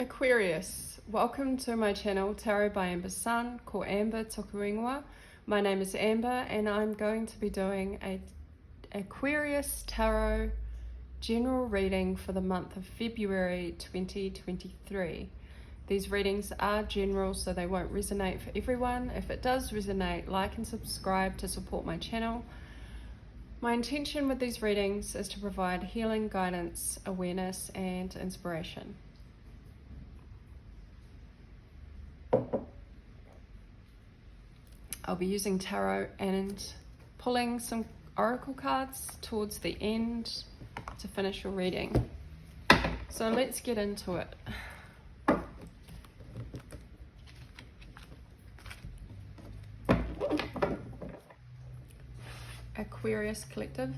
Aquarius, welcome to my channel Tarot by Amber's Sun, ko Amber Toku Ingoa. My name is Amber and I'm going to be doing a Aquarius Tarot general reading for the month of February 2023. These readings are general, so they won't resonate for everyone. If it does resonate, like and subscribe to support my channel. My intention with these readings is to provide healing, guidance, awareness and inspiration. I'll be using tarot and pulling some oracle cards towards the end to finish your reading. So let's get into it. Aquarius Collective.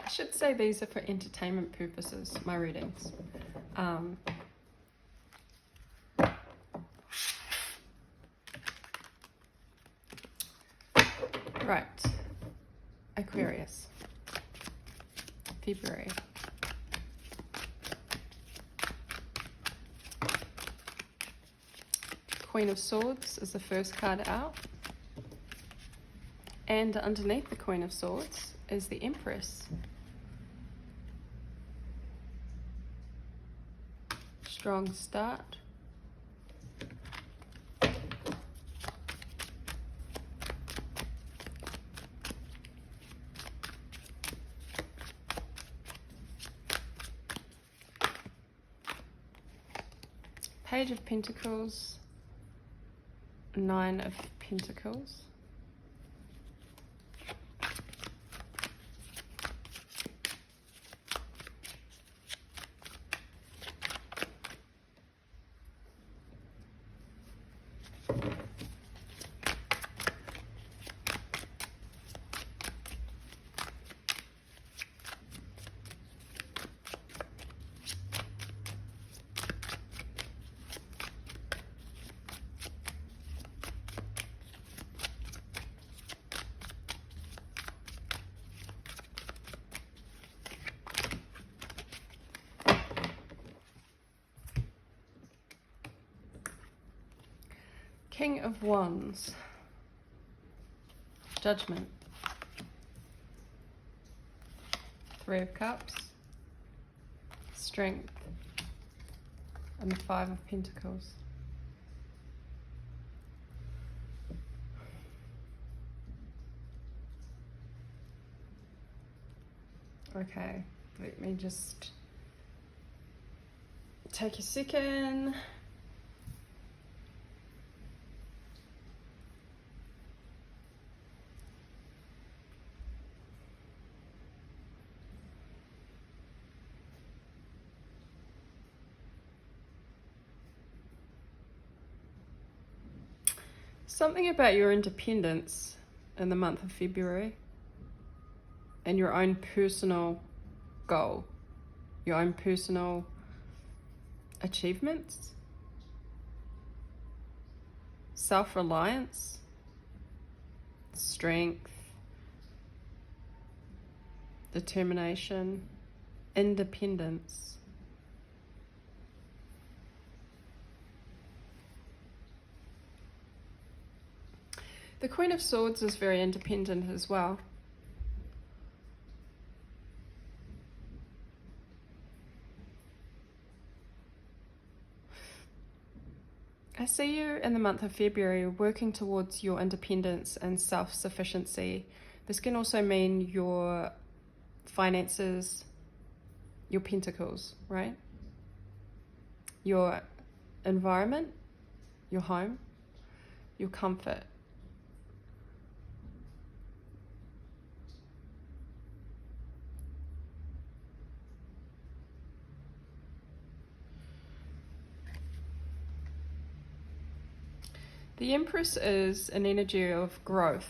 I should say these are for entertainment purposes, my readings. Right, Aquarius, February. Queen of Swords is the first card out. And underneath the Queen of Swords is the Empress. Strong start. Page of Pentacles, Nine of Pentacles. King of Wands, Judgment, Three of Cups, Strength, and the Five of Pentacles. Okay, let me just take a second. Something about your independence in the month of February and your own personal goal, your own personal achievements, self-reliance, strength, determination, independence. The Queen of Swords is very independent as well. I see you in the month of February working towards your independence and self-sufficiency. This can also mean your finances, your pentacles, right? Your environment, your home, your comfort. The Empress is an energy of growth.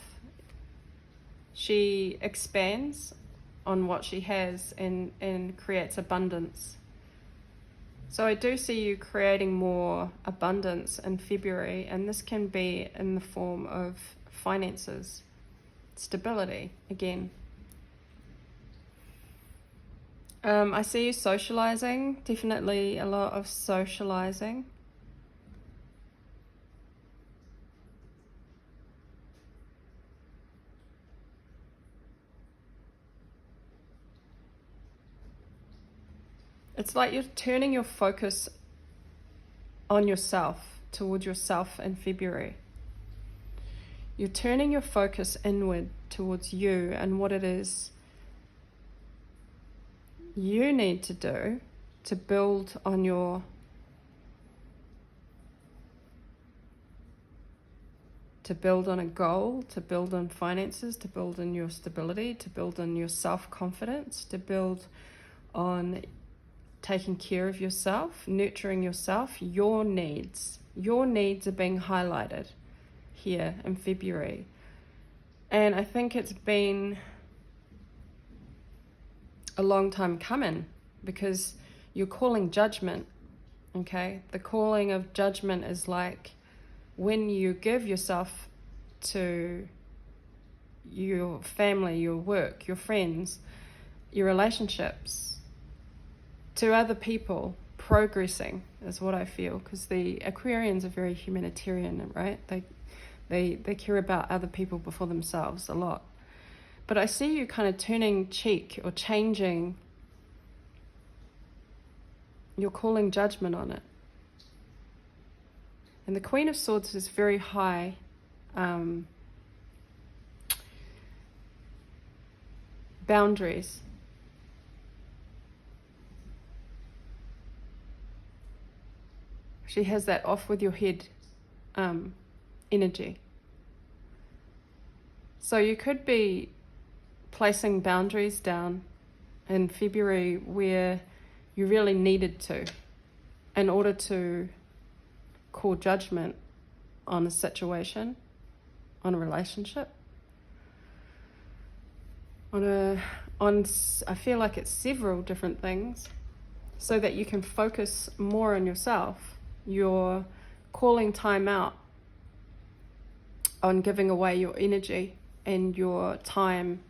She expands on what she has and creates abundance. So I do see you creating more abundance in February, and this can be in the form of finances, stability again. I see you socializing, definitely a lot of socializing. It's like you're turning your focus on yourself, towards yourself in February. You're turning your focus inward towards you and what it is you need to do to build on your a goal, to build on finances, to build on your stability, to build on your self-confidence, to build on taking care of yourself, nurturing yourself. Your needs are being highlighted here in February. And I think it's been a long time coming, because you're calling judgment, okay? The calling of judgment is like when you give yourself to your family, your work, your friends, your relationships, to other people, progressing is what I feel, because the Aquarians are very humanitarian, right? They care about other people before themselves a lot. But I see you kind of turning cheek or changing. You're calling judgment on it. And the Queen of Swords is very high. Boundaries. She has that off with your head energy. So you could be placing boundaries down in February where you really needed to, in order to call judgment on a situation, on a relationship, I feel like it's several different things, so that you can focus more on yourself. You're calling time out on giving away your energy and your time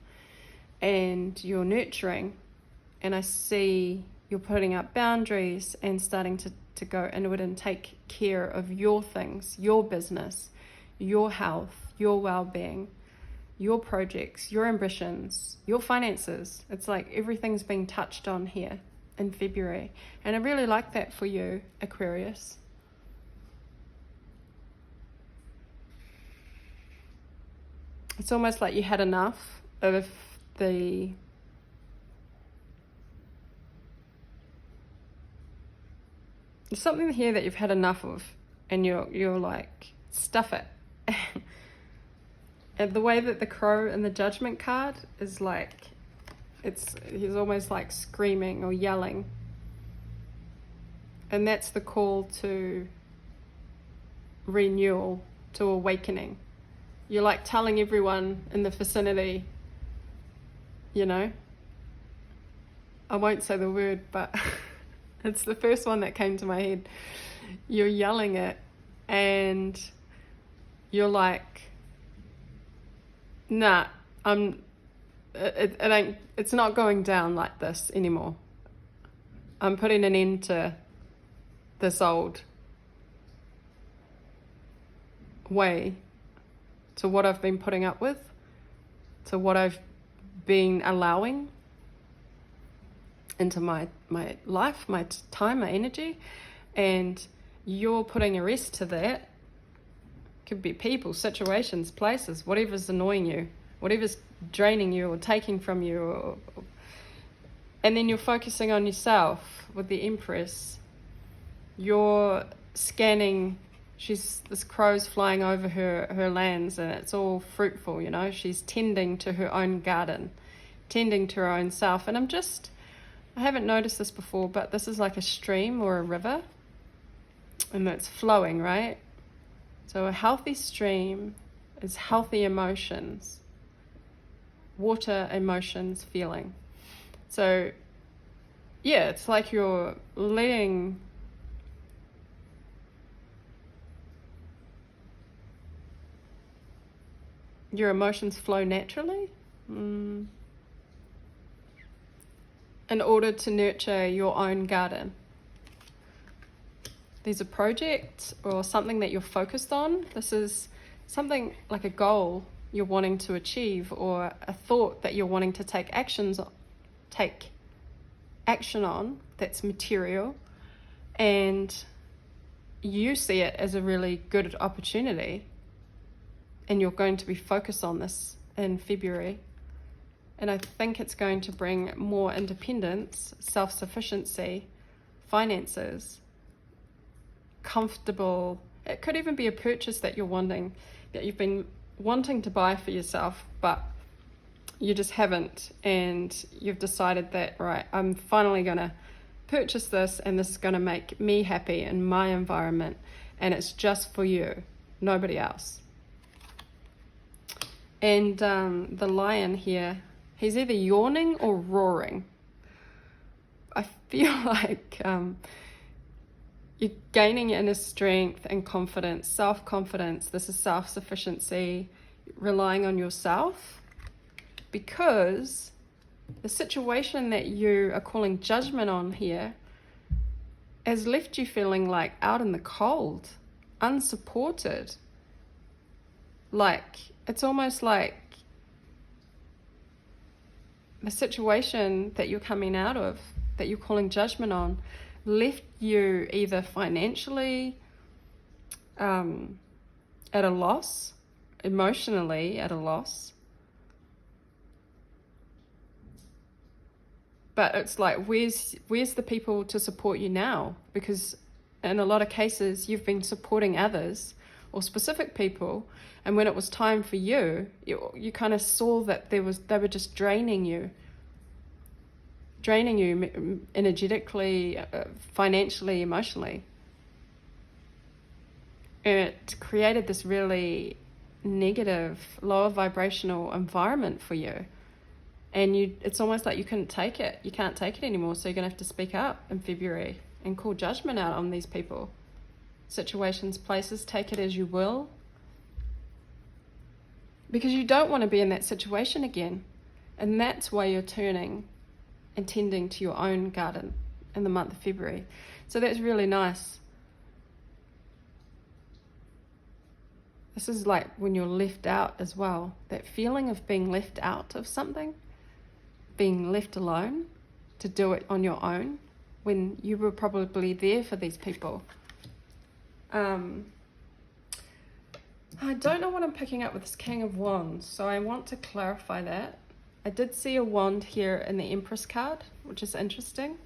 and your nurturing. And I see you're putting up boundaries and starting to go inward and take care of your things, your business, your health, your well-being, your projects, your ambitions, your finances. It's like everything's being touched on here in February. And I really like that for you, Aquarius. It's almost like you had enough of there's something here that you've had enough of, and you're like, stuff it. And the way that the Crow in the Judgment card is like, he's almost like screaming or yelling. And that's the call to renewal, to awakening. You're like telling everyone in the vicinity, I won't say the word, but it's the first one that came to my head. You're yelling it, and you're like, nah, it's not going down like this anymore. I'm putting an end to this old way, to what I've been putting up with, to what I've been allowing into my life, my time, my energy. And you're putting a rest to that. Could be people, situations, places, whatever's annoying you, whatever's draining you or taking from you, and then you're focusing on yourself with the Empress. You're scanning. This crow's flying over her lands, and it's all fruitful, She's tending to her own garden, tending to her own self. And I haven't noticed this before, but this is like a stream or a river, and it's flowing, right? So a healthy stream is healthy emotions, water, emotions, feeling. So yeah, it's like you're letting your emotions flow naturally in order to nurture your own garden. There's a project or something that you're focused on. This is something like a goal you're wanting to achieve, or a thought that you're wanting to take action on that's material, and you see it as a really good opportunity, and you're going to be focused on this in February. And I think it's going to bring more independence, self-sufficiency, finances, comfortable. It could even be a purchase that you're wanting, that you've been wanting to buy for yourself, but you just haven't, and you've decided that, right, I'm finally going to purchase this, and this is going to make me happy in my environment, and it's just for you, nobody else. And the lion here, he's either yawning or roaring. I feel like you're gaining inner strength and confidence, self-confidence. This is self-sufficiency, relying on yourself, because the situation that you are calling judgment on here has left you feeling like out in the cold, unsupported. Like, it's almost like the situation that you're coming out of, that you're calling judgment on, left you either financially at a loss, emotionally at a loss. But it's like, where's the people to support you now? Because in a lot of cases, you've been supporting others or specific people, and when it was time for you, you kind of saw that they were just draining you energetically, financially, emotionally. And it created this really negative, lower vibrational environment for you. And it's almost like you couldn't take it. You can't take it anymore, so you're going to have to speak up in February and call judgment out on these people. Situations, places, take it as you will. Because you don't want to be in that situation again. And that's why you're turning and tending to your own garden in the month of February. So that's really nice. This is like when you're left out as well. That feeling of being left out of something, being left alone to do it on your own when you were probably there for these people. I don't know what I'm picking up with this King of Wands, so I want to clarify that. I did see a wand here in the Empress card, which is interesting.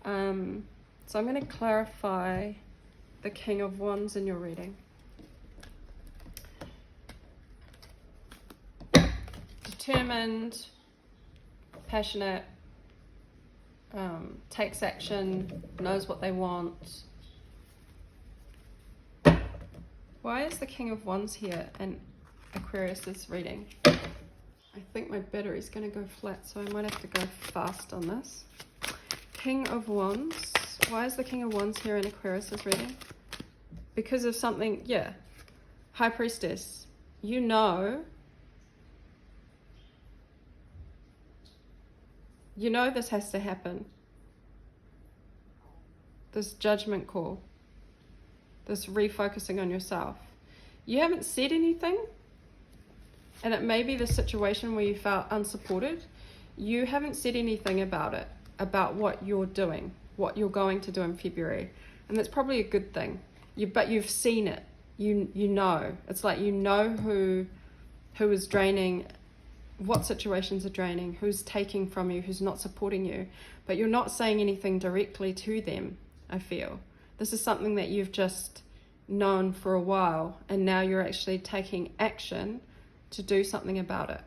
So I'm going to clarify the King of Wands in your reading. Determined, passionate, takes action, knows what they want. Why is the King of Wands here in Aquarius's reading? I think my battery's going to go flat, so I might have to go fast on this. King of Wands. Why is the King of Wands here in Aquarius's reading? Because of something, yeah. High Priestess. You know this has to happen. This judgment call. This refocusing on yourself. You haven't said anything, and it may be the situation where you felt unsupported. You haven't said anything about it, about what you're doing, what you're going to do in February, and that's probably a good thing. But you've seen it. You know. It's like you know who is draining, what situations are draining, who's taking from you, who's not supporting you, but you're not saying anything directly to them, I feel. This is something that you've just known for a while, and now you're actually taking action to do something about it.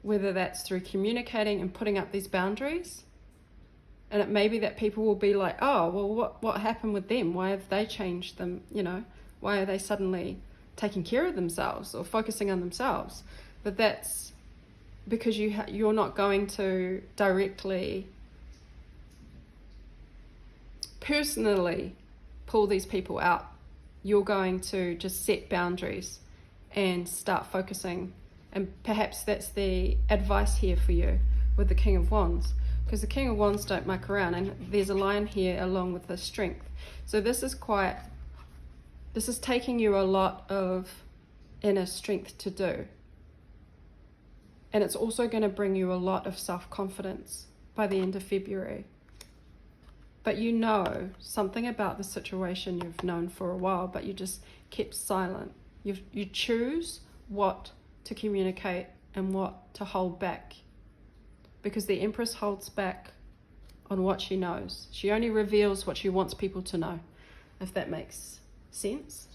Whether that's through communicating and putting up these boundaries, and it may be that people will be like, oh, well, what happened with them? Why have they changed them? Why are they suddenly taking care of themselves or focusing on themselves? But that's because you're not going to directly, personally pull these people out. You're going to just set boundaries and start focusing. And perhaps that's the advice here for you with the King of Wands, because the King of Wands don't muck around, and there's a lion here along with the strength. So this is taking you a lot of inner strength to do. And it's also going to bring you a lot of self-confidence by the end of February. But you know something about the situation you've known for a while, but you just kept silent. You choose what to communicate and what to hold back. Because the Empress holds back on what she knows. She only reveals what she wants people to know, if that makes sense.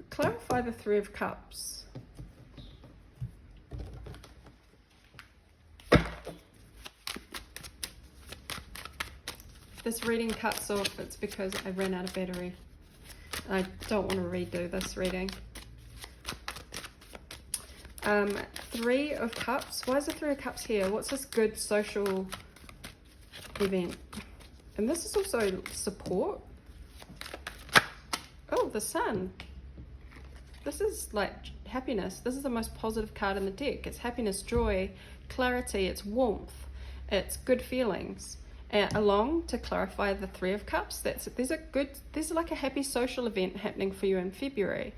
Clarify the Three of Cups. This reading cuts off, it's because I ran out of battery. I don't want to redo this reading. Three of Cups. Why is the Three of Cups here? What's this good social event? And this is also support. Oh, the Sun. This is like happiness. This is the most positive card in the deck. It's happiness, joy, clarity, it's warmth, it's good feelings. And along to clarify the Three of Cups, there's like a happy social event happening for you in February.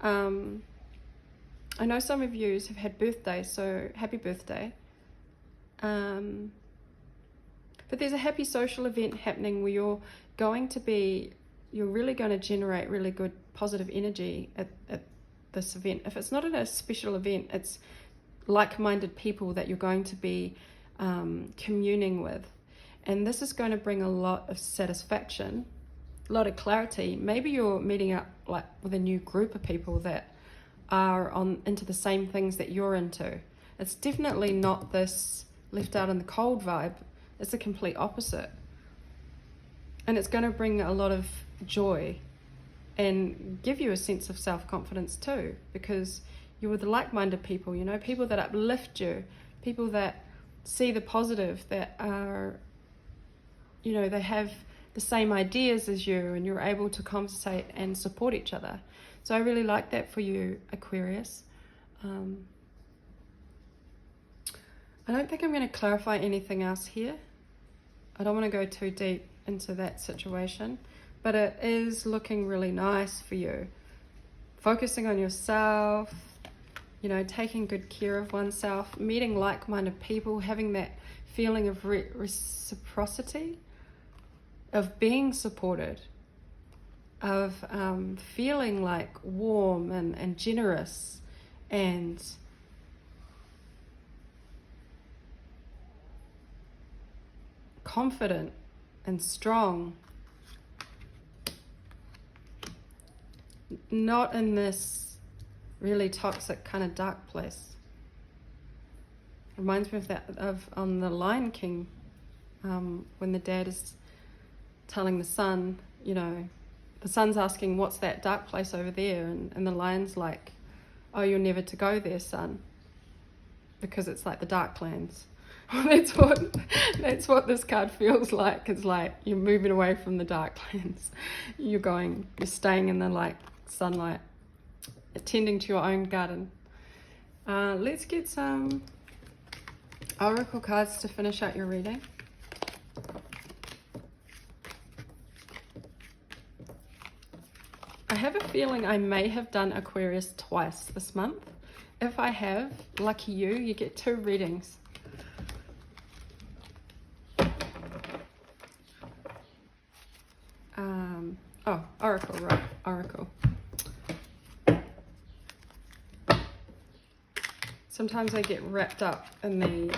I know some of you have had birthdays, so happy birthday. But there's a happy social event happening where you're really going to generate really good positive energy at this event. If it's not at a special event, it's like-minded people that you're going to be communing with. And this is going to bring a lot of satisfaction, a lot of clarity. Maybe you're meeting up like with a new group of people that are into the same things that you're into. It's definitely not this left out in the cold vibe. It's the complete opposite. And it's going to bring a lot of joy and give you a sense of self-confidence too, because you're with like-minded people, people that uplift you, people that see the positive, that are, they have the same ideas as you, and you're able to conversate and support each other. So I really like that for you, Aquarius. I don't think I'm going to clarify anything else here. I don't want to go too deep into that situation, but it is looking really nice for you. Focusing on yourself, taking good care of oneself, meeting like-minded people, having that feeling of reciprocity, of being supported, of feeling like warm and generous and confident and strong. Not in this really toxic kind of dark place. Reminds me of that on the Lion King, when the dad is telling the son, the son's asking, what's that dark place over there? And the lion's like, oh, you're never to go there, son, because it's like the dark lands. That's what this card feels like. It's like you're moving away from the dark lands. You're staying in the sunlight, attending to your own garden. Let's get some oracle cards to finish out your reading. I have a feeling I may have done Aquarius twice this month. If I have, lucky you, you get 2 readings. Oracle, right, Oracle. Sometimes I get wrapped up in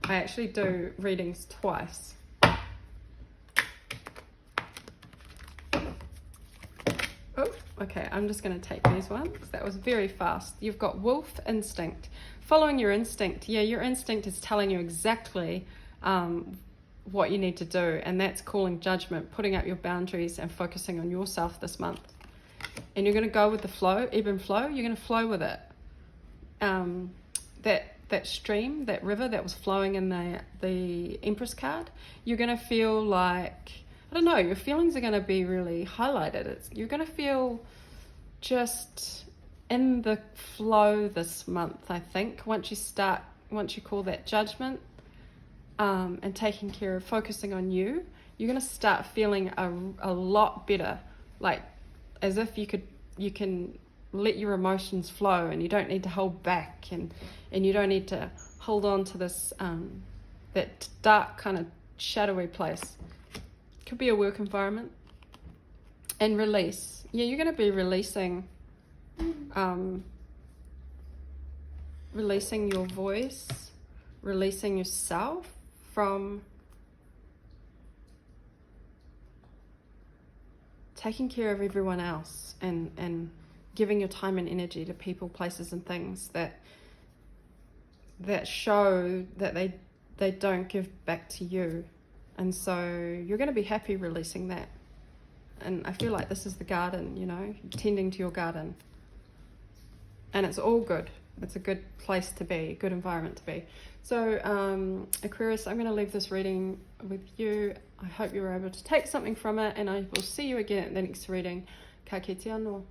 I actually do readings twice. Oh, okay, I'm just going to take these ones. That was very fast. You've got wolf instinct. Following your instinct. Yeah, your instinct is telling you exactly what you need to do, and that's calling judgment, putting up your boundaries and focusing on yourself this month. And you're going to go with the flow, ebb and flow. You're going to flow with it. That stream, that river that was flowing in the Empress card, you're going to feel like, I don't know, your feelings are going to be really highlighted. You're going to feel just in the flow this month, I think. Once you call that judgment, and taking care of, focusing on you, you're going to start feeling a lot better, like as if you can let your emotions flow, and you don't need to hold back, and you don't need to hold on to this that dark kind of shadowy place. Could be a work environment. And release. Yeah, you're going to be releasing releasing your voice, releasing yourself from taking care of everyone else, and giving your time and energy to people, places and things that show that they don't give back to you. And so you're going to be happy releasing that. And I feel like this is the garden, you know, tending to your garden. And it's all good. It's a good place to be, a good environment to be. So Aquarius, I'm going to leave this reading with you. I hope you were able to take something from it, and I will see you again at the next reading. Ka kite anō.